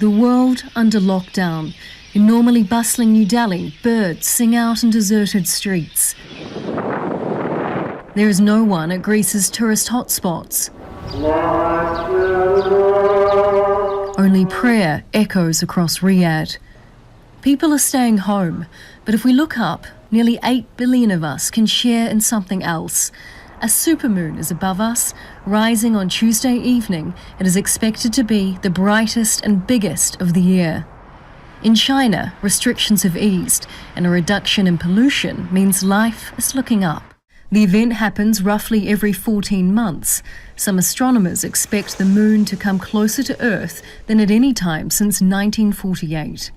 The world under lockdown. In normally bustling New Delhi, birds sing out in deserted streets. There is no one at Greece's tourist hotspots. Only prayer echoes across Riyadh. People are staying home, but if we look up, nearly 8 billion of us can share in something else. A supermoon is above us, rising on Tuesday evening. It is expected to be the brightest and biggest of the year. In China, restrictions have eased, and a reduction in pollution means life is looking up. The event happens roughly every 14 months. Some astronomers expect the moon to come closer to Earth than at any time since 1948.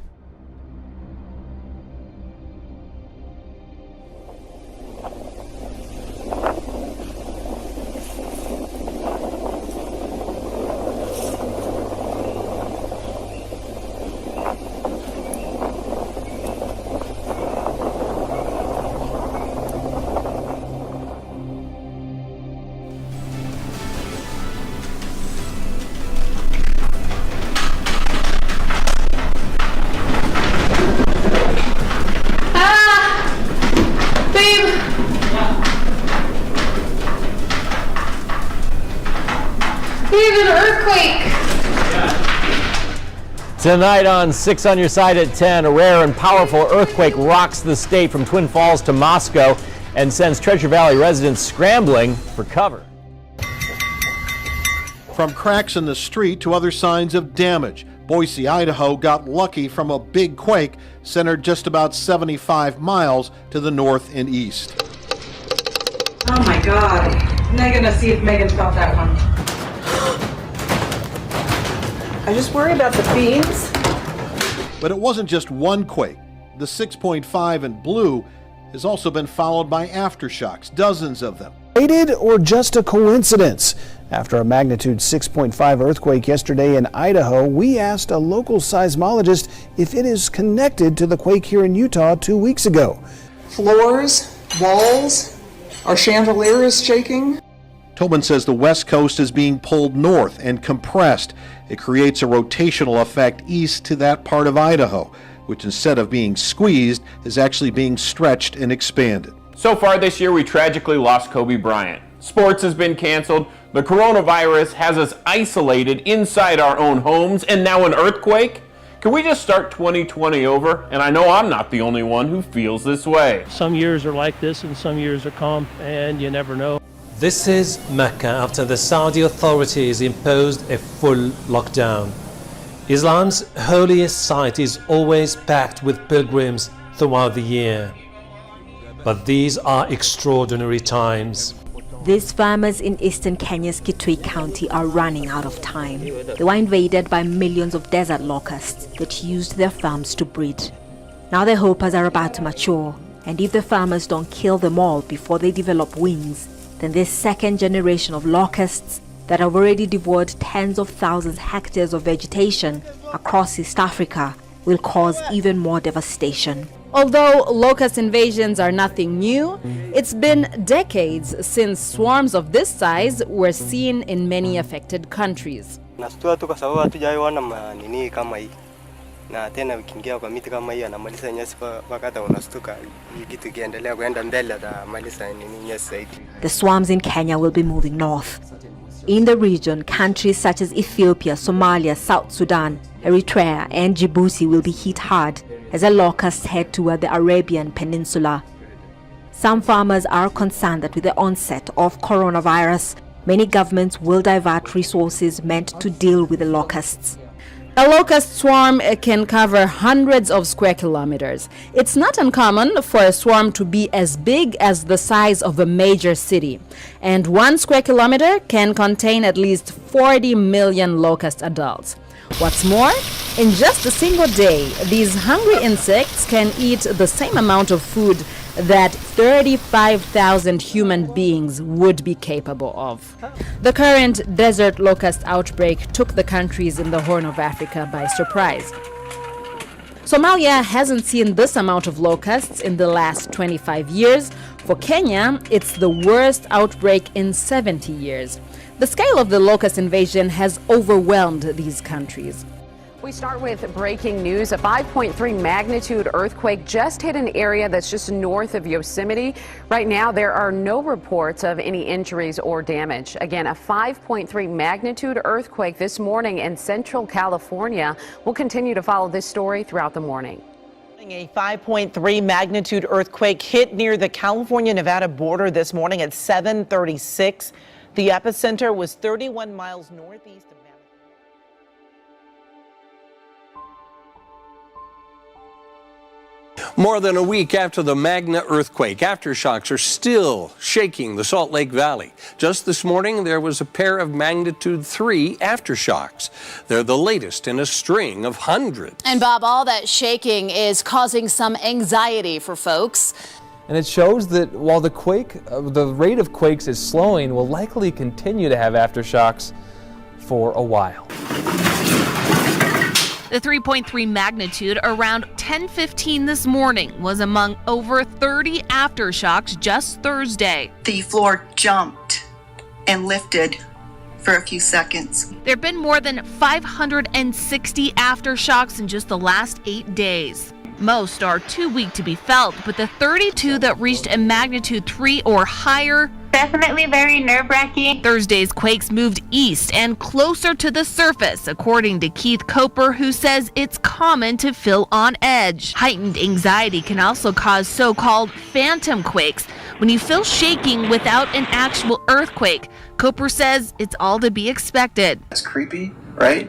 Tonight on 6 on Your Side at 10, a rare and powerful earthquake rocks the state from Twin Falls to Moscow and sends Treasure Valley residents scrambling for cover. From cracks in the street to other signs of damage, Boise, Idaho got lucky from a big quake centered just about 75 miles to the north and east. Oh my God. I'm gonna see if Megan felt that one. I just worry about the beams. But it wasn't just one quake. The 6.5 in blue has also been followed by aftershocks, dozens of them. Related or just a coincidence? After a magnitude 6.5 earthquake yesterday in Idaho, we asked a local seismologist if it is connected to the quake here in Utah 2 weeks ago. Floors, walls, our chandelier is shaking. Tobin says the west coast is being pulled north and compressed. It creates a rotational effect east to that part of Idaho, which instead of being squeezed is actually being stretched and expanded. So far this year, we tragically lost Kobe Bryant. Sports has been canceled. The coronavirus has us isolated inside our own homes, and now an earthquake? Can we just start 2020 over? And I know I'm not the only one who feels this way. Some years are like this and some years are calm, and you never know. This is Mecca after the Saudi authorities imposed a full lockdown. Islam's holiest site is always packed with pilgrims throughout the year. But these are extraordinary times. These farmers in eastern Kenya's Kitui County are running out of time. They were invaded by millions of desert locusts that used their farms to breed. Now their hoppers are about to mature, and if the farmers don't kill them all before they develop wings, then this second generation of locusts that have already devoured tens of thousands of hectares of vegetation across East Africa will cause even more devastation. Although locust invasions are nothing new, it's been decades since swarms of this size were seen in many affected countries. na tena ukiingia kwa miti kama hii anamaliza nyasi mpaka hata unastuka kitu kiendelea kwenda mbele atamaliza nini nyasi zaidi. The swarms in Kenya will be moving north. In the region, countries such as Ethiopia, Somalia, South Sudan, Eritrea and Djibouti will be hit hard as the locusts head toward the Arabian Peninsula. Some farmers are concerned that with the onset of coronavirus, many governments will divert resources meant to deal with the locusts. A locust swarm can cover hundreds of square kilometers. It's not uncommon for a swarm to be as big as the size of a major city. And 1 square kilometer can contain at least 40 million locust adults. What's more, in just a single day, these hungry insects can eat the same amount of food that 35,000 human beings would be capable of. The current desert locust outbreak took the countries in the Horn of Africa by surprise. Somalia hasn't seen this amount of locusts in the last 25 years. For Kenya, it's the worst outbreak in 70 years. The scale of the locust invasion has overwhelmed these countries. We start with breaking news. A 5.3 magnitude earthquake just hit an area that's just north of Yosemite. Right now, there are no reports of any injuries or damage. Again, a 5.3 magnitude earthquake this morning in Central California. We'll continue to follow this story throughout the morning. A 5.3 magnitude earthquake hit near the California-Nevada border this morning at 7:36. The epicenter was 31 miles northeast of More than a week after the Magna earthquake, aftershocks are still shaking the Salt Lake Valley. Just this morning, there was a pair of magnitude 3 aftershocks. They're the latest in a string of hundreds. And Bob, all that shaking is causing some anxiety for folks. And it shows that while the rate of quakes is slowing, we'll likely continue to have aftershocks for a while. The 3.3 magnitude around 10:15 this morning was among over 30 aftershocks just Thursday. The floor jumped and lifted for a few seconds. There have been more than 560 aftershocks in just the last 8 days. Most are too weak to be felt, but the 32 that reached a magnitude 3 or higher, definitely very nerve-wracking. Thursday's quakes moved east and closer to the surface, according to Keith Coper, who says it's common to feel on edge. Heightened anxiety can also cause so-called phantom quakes, when you feel shaking without an actual earthquake. Coper says it's all to be expected. It's creepy, right?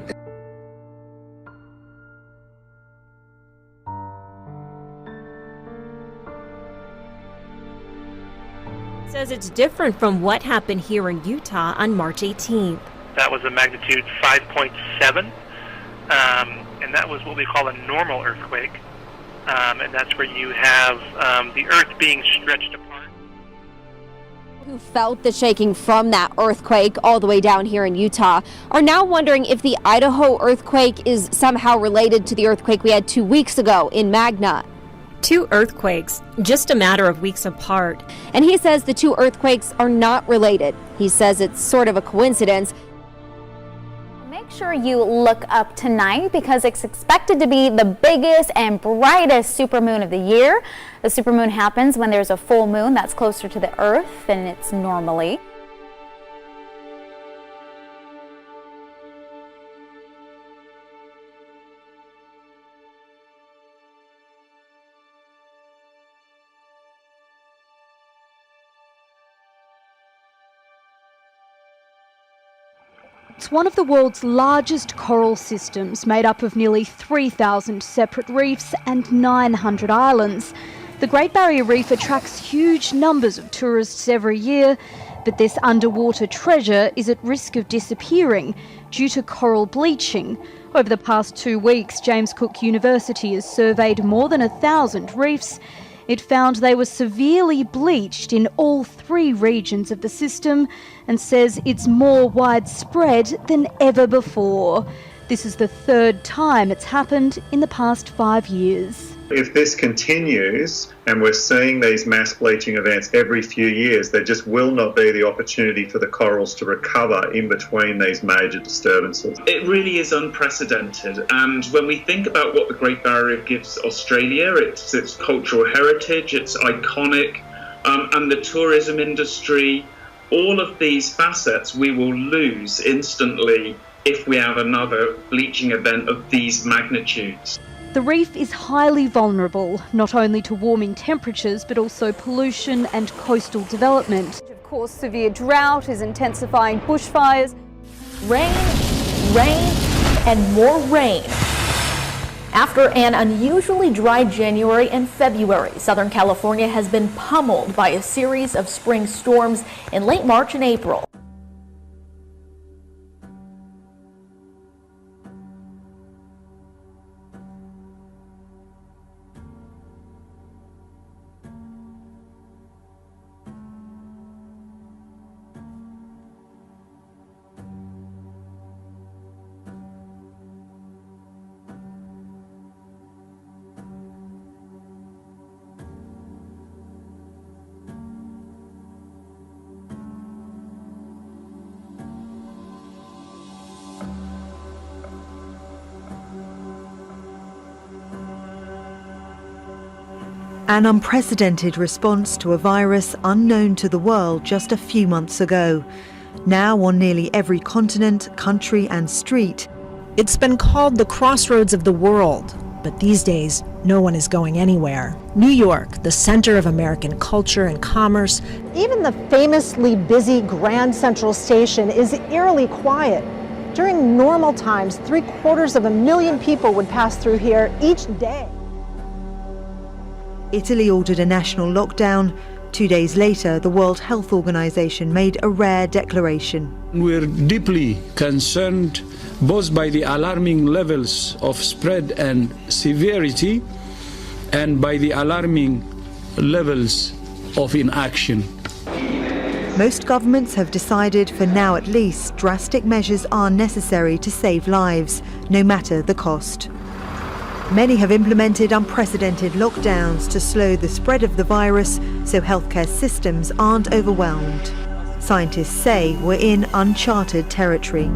Says it's different from what happened here in Utah on March 18th. That was a magnitude 5.7, and that was what we call a normal earthquake, and that's where you have the earth being stretched apart. Who felt the shaking from that earthquake all the way down here in Utah are now wondering if the Idaho earthquake is somehow related to the earthquake we had 2 weeks ago in Magna. 2 earthquakes, just a matter of weeks apart. And he says the 2 earthquakes are not related. He says it's sort of a coincidence. Make sure you look up tonight because it's expected to be the biggest and brightest supermoon of the year. The supermoon happens when there's a full moon that's closer to the Earth than it's normally. It's one of the world's largest coral systems, made up of nearly 3,000 separate reefs and 900 islands. The Great Barrier Reef attracts huge numbers of tourists every year, but this underwater treasure is at risk of disappearing due to coral bleaching. Over the past 2 weeks, James Cook University has surveyed more than 1,000 reefs. It found they were severely bleached in all 3 regions of the system and says it's more widespread than ever before. This is the 3rd time it's happened in the past 5 years. If this continues and we're seeing these mass bleaching events every few years, there just will not be the opportunity for the corals to recover in between these major disturbances. It really is unprecedented, and when we think about what the Great Barrier Reef gives Australia, it's its cultural heritage, it's iconic, and the tourism industry, all of these facets we will lose instantly if we have another bleaching event of these magnitudes. The reef is highly vulnerable, not only to warming temperatures, but also pollution and coastal development. Of course, severe drought is intensifying bushfires. Rain, rain, and more rain. After an unusually dry January and February, Southern California has been pummeled by a series of spring storms in late March and April. An unprecedented response to a virus unknown to the world just a few months ago. Now on nearly every continent, country and street. It's been called the crossroads of the world, but these days, no one is going anywhere. New York, the center of American culture and commerce. Even the famously busy Grand Central Station is eerily quiet. During normal times, 750,000 people would pass through here each day. Italy ordered a national lockdown. 2 days later, the World Health Organization made a rare declaration. We're deeply concerned both by the alarming levels of spread and severity and by the alarming levels of inaction. Most governments have decided, for now at least, drastic measures are necessary to save lives, no matter the cost. Many have implemented unprecedented lockdowns to slow the spread of the virus so healthcare systems aren't overwhelmed. Scientists say we're in uncharted territory.